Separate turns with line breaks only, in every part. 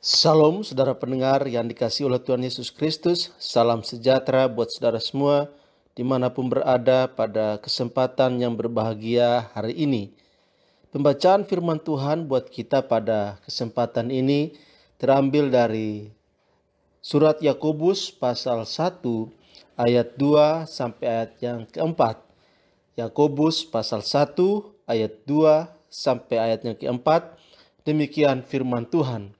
Salam saudara pendengar yang dikasihi oleh Tuhan Yesus Kristus. Salam sejahtera buat saudara semua dimanapun berada pada kesempatan yang berbahagia hari ini. Pembacaan firman Tuhan buat kita pada kesempatan ini terambil dari surat Yakobus pasal 1 ayat 2 sampai ayat yang keempat. Yakobus pasal 1 ayat 2 sampai ayat yang keempat. Demikian firman Tuhan.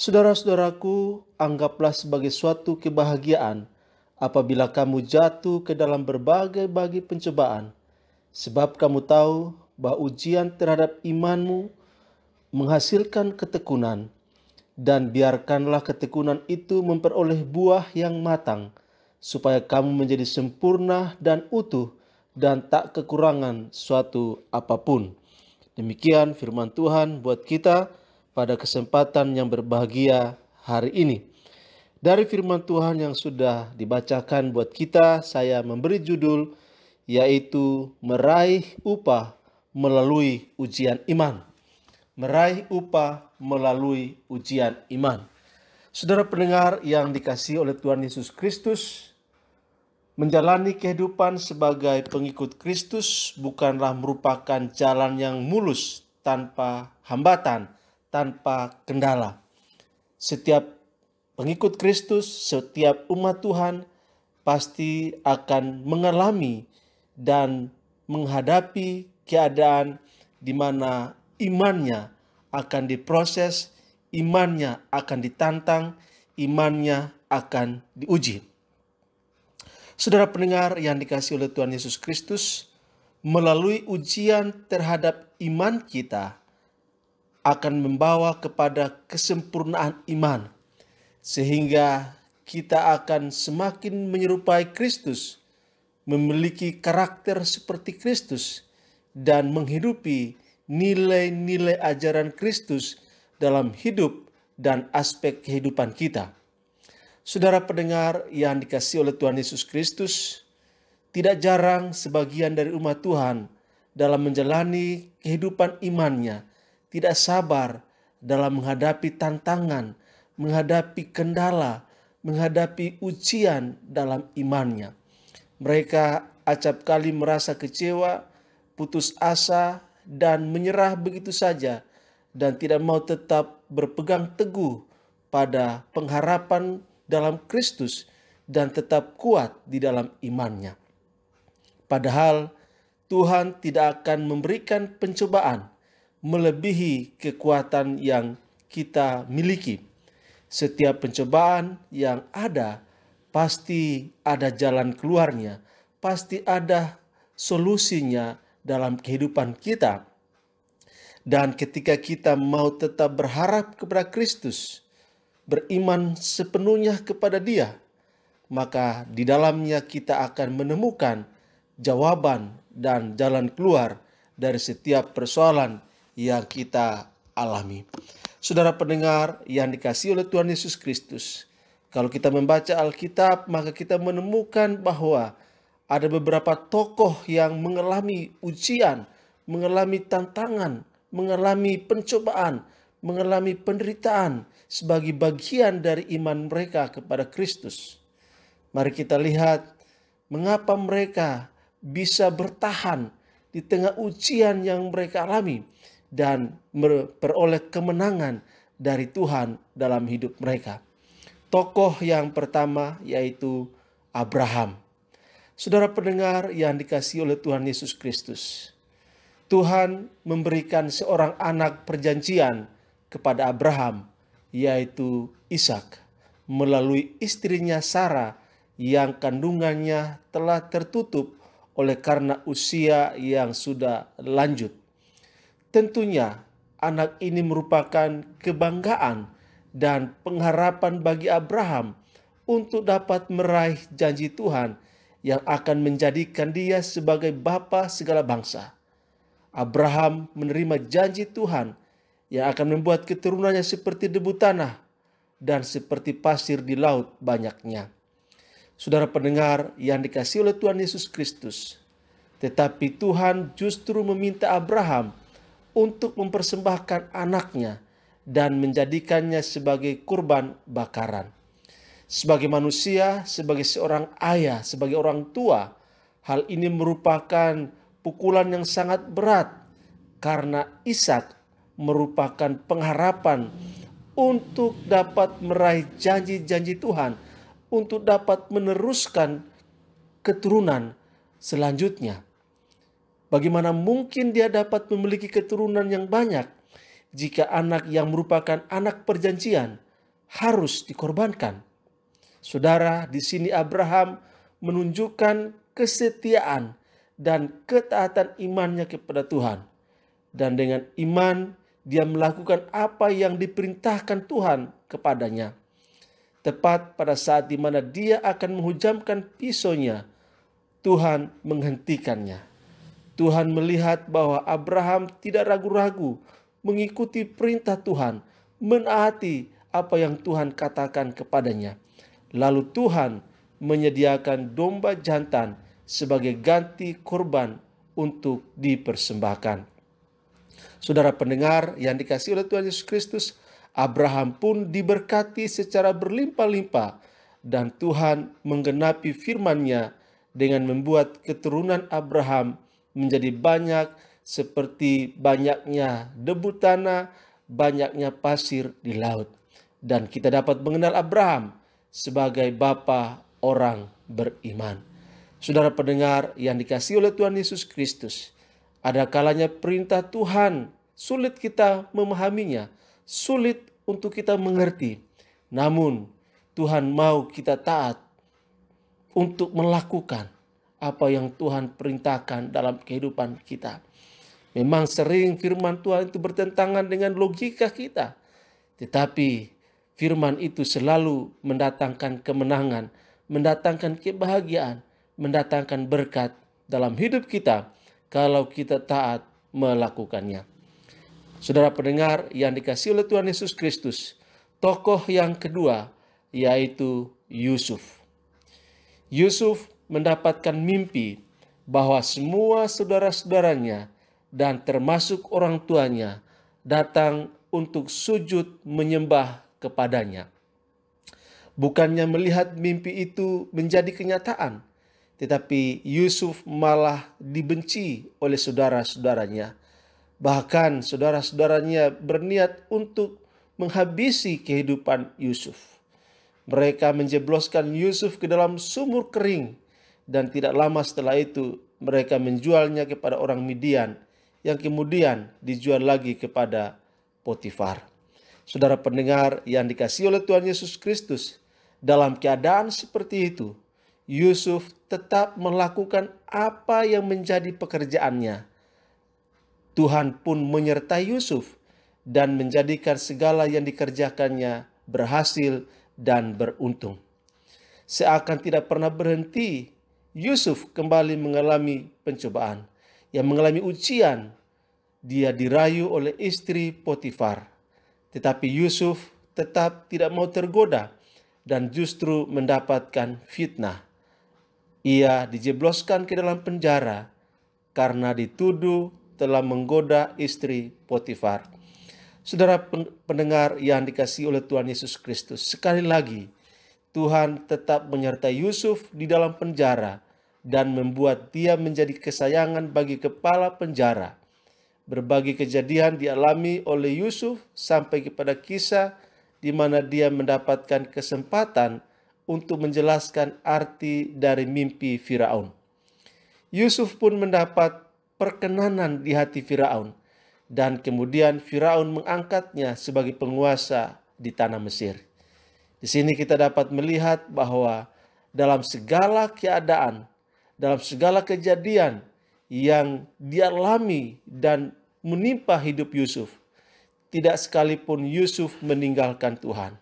Saudara-saudaraku, anggaplah sebagai suatu kebahagiaan apabila kamu jatuh ke dalam berbagai pencobaan, sebab kamu tahu bahwa ujian terhadap imanmu menghasilkan ketekunan, dan biarkanlah ketekunan itu memperoleh buah yang matang, supaya kamu menjadi sempurna dan utuh dan tak kekurangan suatu apapun. Demikian firman Tuhan buat kita pada kesempatan yang berbahagia hari ini. Dari firman Tuhan yang sudah dibacakan buat kita, saya memberi judul yaitu meraih upah melalui ujian iman. Meraih upah melalui ujian iman. Saudara pendengar yang dikasihi oleh Tuhan Yesus Kristus, menjalani kehidupan sebagai pengikut Kristus bukanlah merupakan jalan yang mulus tanpa hambatan, tanpa kendala. Setiap pengikut Kristus, setiap umat Tuhan pasti akan mengalami dan menghadapi keadaan di mana imannya akan diproses, imannya akan ditantang, imannya akan diuji. Saudara pendengar yang dikasihi oleh Tuhan Yesus Kristus, melalui ujian terhadap iman kita akan membawa kepada kesempurnaan iman, sehingga kita akan semakin menyerupai Kristus, memiliki karakter seperti Kristus, dan menghidupi nilai-nilai ajaran Kristus dalam hidup dan aspek kehidupan kita. Saudara pendengar yang dikasihi oleh Tuhan Yesus Kristus, tidak jarang sebagian dari umat Tuhan dalam menjalani kehidupan imannya tidak sabar dalam menghadapi tantangan, menghadapi kendala, menghadapi ujian dalam imannya. Mereka acap kali merasa kecewa, putus asa, dan menyerah begitu saja, dan tidak mau tetap berpegang teguh pada pengharapan dalam Kristus dan tetap kuat di dalam imannya. Padahal Tuhan tidak akan memberikan pencobaan melebihi kekuatan yang kita miliki. Setiap pencobaan yang ada pasti ada jalan keluarnya, pasti ada solusinya dalam kehidupan kita. Dan ketika kita mau tetap berharap kepada Kristus, beriman sepenuhnya kepada Dia, maka di dalamnya kita akan menemukan jawaban dan jalan keluar dari setiap persoalan yang kita alami. Saudara pendengar yang dikasihi oleh Tuhan Yesus Kristus, kalau kita membaca Alkitab, maka kita menemukan bahwa ada beberapa tokoh yang mengalami ujian, mengalami tantangan, mengalami pencobaan, mengalami penderitaan sebagai bagian dari iman mereka kepada Kristus. Mari kita lihat mengapa mereka bisa bertahan di tengah ujian yang mereka alami dan memperoleh kemenangan dari Tuhan dalam hidup mereka. Tokoh yang pertama yaitu Abraham. Saudara pendengar yang dikasihi oleh Tuhan Yesus Kristus, Tuhan memberikan seorang anak perjanjian kepada Abraham, yaitu Ishak, melalui istrinya Sarah yang kandungannya telah tertutup oleh karena usia yang sudah lanjut. Tentunya anak ini merupakan kebanggaan dan pengharapan bagi Abraham untuk dapat meraih janji Tuhan yang akan menjadikan dia sebagai bapa segala bangsa. Abraham menerima janji Tuhan yang akan membuat keturunannya seperti debu tanah dan seperti pasir di laut banyaknya. Saudara pendengar yang dikasihi oleh Tuhan Yesus Kristus, tetapi Tuhan justru meminta Abraham untuk mempersembahkan anaknya dan menjadikannya sebagai kurban bakaran. Sebagai manusia, sebagai seorang ayah, sebagai orang tua, hal ini merupakan pukulan yang sangat berat karena Ishak merupakan pengharapan untuk dapat meraih janji-janji Tuhan, untuk dapat meneruskan keturunan selanjutnya. Bagaimana mungkin dia dapat memiliki keturunan yang banyak jika anak yang merupakan anak perjanjian harus dikorbankan? Saudara, di sini Abraham menunjukkan kesetiaan dan ketaatan imannya kepada Tuhan. Dan dengan iman dia melakukan apa yang diperintahkan Tuhan kepadanya. Tepat pada saat di mana dia akan menghujamkan pisaunya, Tuhan menghentikannya. Tuhan melihat bahwa Abraham tidak ragu-ragu mengikuti perintah Tuhan, menaati apa yang Tuhan katakan kepadanya. Lalu Tuhan menyediakan domba jantan sebagai ganti korban untuk dipersembahkan. Saudara pendengar yang dikasihi oleh Tuhan Yesus Kristus, Abraham pun diberkati secara berlimpah-limpah dan Tuhan menggenapi firman-Nya dengan membuat keturunan Abraham menjadi banyak seperti banyaknya debu tanah, banyaknya pasir di laut. Dan kita dapat mengenal Abraham sebagai bapa orang beriman. Saudara pendengar yang dikasihi oleh Tuhan Yesus Kristus, ada kalanya perintah Tuhan sulit kita memahaminya, sulit untuk kita mengerti. Namun Tuhan mau kita taat untuk melakukan apa yang Tuhan perintahkan dalam kehidupan kita. Memang sering firman Tuhan itu bertentangan dengan logika kita. Tetapi firman itu selalu mendatangkan kemenangan, mendatangkan kebahagiaan, mendatangkan berkat dalam hidup kita kalau kita taat melakukannya. Saudara pendengar yang dikasihi oleh Tuhan Yesus Kristus, tokoh yang kedua yaitu Yusuf. Yusuf mendapatkan mimpi bahwa semua saudara-saudaranya dan termasuk orang tuanya datang untuk sujud menyembah kepadanya. Bukannya melihat mimpi itu menjadi kenyataan, tetapi Yusuf malah dibenci oleh saudara-saudaranya. Bahkan saudara-saudaranya berniat untuk menghabisi kehidupan Yusuf. Mereka menjebloskan Yusuf ke dalam sumur kering, dan tidak lama setelah itu mereka menjualnya kepada orang Midian yang kemudian dijual lagi kepada Potifar. Saudara pendengar yang dikasihi oleh Tuhan Yesus Kristus, dalam keadaan seperti itu, Yusuf tetap melakukan apa yang menjadi pekerjaannya. Tuhan pun menyertai Yusuf dan menjadikan segala yang dikerjakannya berhasil dan beruntung. Seakan tidak pernah berhenti, Yusuf kembali mengalami pencobaan. Yang mengalami ujian, dia dirayu oleh istri Potifar. Tetapi Yusuf tetap tidak mau tergoda dan justru mendapatkan fitnah. Ia dijebloskan ke dalam penjara karena dituduh telah menggoda istri Potifar. Saudara pendengar yang dikasihi oleh Tuhan Yesus Kristus, sekali lagi Tuhan tetap menyertai Yusuf di dalam penjara dan membuat dia menjadi kesayangan bagi kepala penjara. Berbagai kejadian dialami oleh Yusuf sampai kepada kisah di mana dia mendapatkan kesempatan untuk menjelaskan arti dari mimpi Firaun. Yusuf pun mendapat perkenanan di hati Firaun, dan kemudian Firaun mengangkatnya sebagai penguasa di tanah Mesir. Di sini kita dapat melihat bahwa dalam segala keadaan, dalam segala kejadian yang dialami dan menimpa hidup Yusuf, tidak sekalipun Yusuf meninggalkan Tuhan.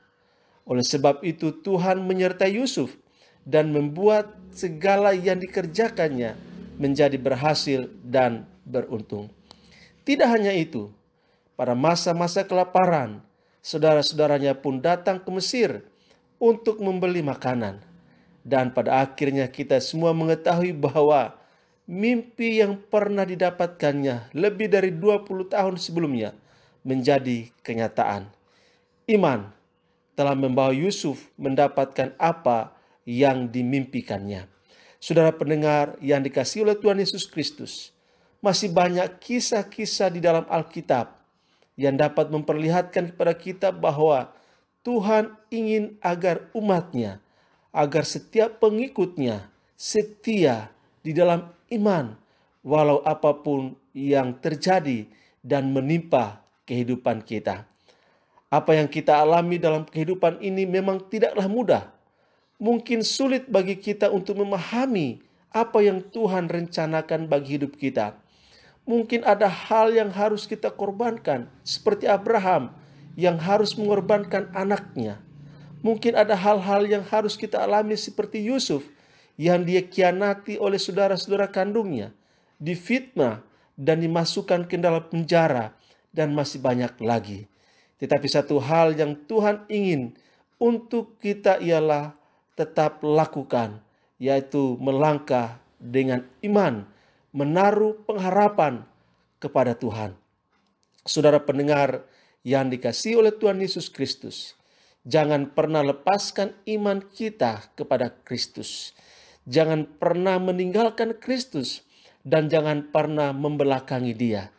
Oleh sebab itu Tuhan menyertai Yusuf dan membuat segala yang dikerjakannya menjadi berhasil dan beruntung. Tidak hanya itu, pada masa-masa kelaparan, saudara-saudaranya pun datang ke Mesir untuk membeli makanan. Dan pada akhirnya kita semua mengetahui bahwa mimpi yang pernah didapatkannya lebih dari 20 tahun sebelumnya menjadi kenyataan. Iman telah membawa Yusuf mendapatkan apa yang dimimpikannya. Saudara pendengar yang dikasihi oleh Tuhan Yesus Kristus, masih banyak kisah-kisah di dalam Alkitab yang dapat memperlihatkan kepada kita bahwa Tuhan ingin agar umatnya, agar setiap pengikutnya setia di dalam iman, walau apapun yang terjadi dan menimpa kehidupan kita. Apa yang kita alami dalam kehidupan ini memang tidaklah mudah. Mungkin sulit bagi kita untuk memahami apa yang Tuhan rencanakan bagi hidup kita. Mungkin ada hal yang harus kita korbankan, seperti Abraham yang harus mengorbankan anaknya. Mungkin ada hal-hal yang harus kita alami seperti Yusuf yang dia khianati oleh saudara-saudara kandungnya, difitnah dan dimasukkan ke dalam penjara, dan masih banyak lagi. Tetapi satu hal yang Tuhan ingin untuk kita ialah tetap lakukan, yaitu melangkah dengan iman, menaruh pengharapan kepada Tuhan. Saudara pendengar yang dikasihi oleh Tuhan Yesus Kristus, jangan pernah lepaskan iman kita kepada Kristus. Jangan pernah meninggalkan Kristus dan jangan pernah membelakangi Dia.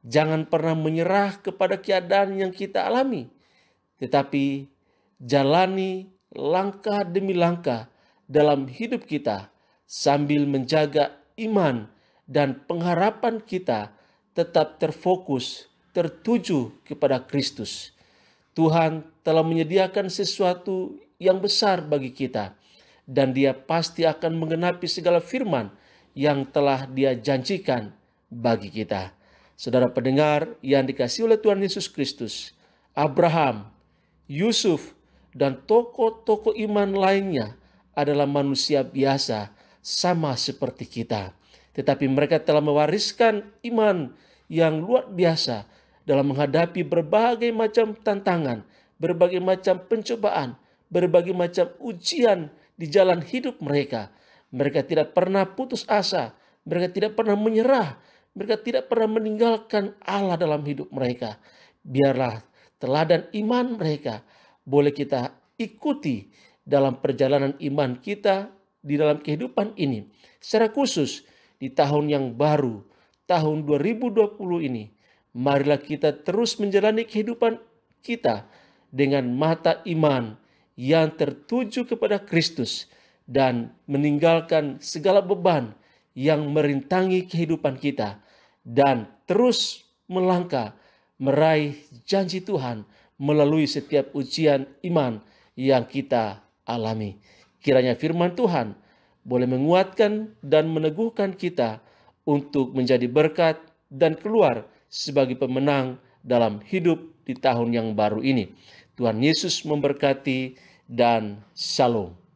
Jangan pernah menyerah kepada keadaan yang kita alami, tetapi jalani langkah demi langkah dalam hidup kita sambil menjaga iman dan pengharapan kita tetap terfokus, tertuju kepada Kristus. Tuhan telah menyediakan sesuatu yang besar bagi kita, dan Dia pasti akan menggenapi segala firman yang telah Dia janjikan bagi kita. Saudara pendengar yang dikasihi oleh Tuhan Yesus Kristus, Abraham, Yusuf, dan tokoh-tokoh iman lainnya adalah manusia biasa sama seperti kita. Tetapi mereka telah mewariskan iman yang luar biasa dalam menghadapi berbagai macam tantangan, berbagai macam pencobaan, berbagai macam ujian di jalan hidup mereka. Mereka tidak pernah putus asa, mereka tidak pernah menyerah, mereka tidak pernah meninggalkan Allah dalam hidup mereka. Biarlah teladan iman mereka boleh kita ikuti dalam perjalanan iman kita di dalam kehidupan ini. Secara khusus di tahun yang baru, tahun 2020 ini, marilah kita terus menjalani kehidupan kita dengan mata iman yang tertuju kepada Kristus dan meninggalkan segala beban yang merintangi kehidupan kita, dan terus melangkah meraih janji Tuhan melalui setiap ujian iman yang kita alami. Kiranya firman Tuhan boleh menguatkan dan meneguhkan kita untuk menjadi berkat dan keluar sebagai pemenang dalam hidup di tahun yang baru ini. Tuhan Yesus memberkati dan shalom.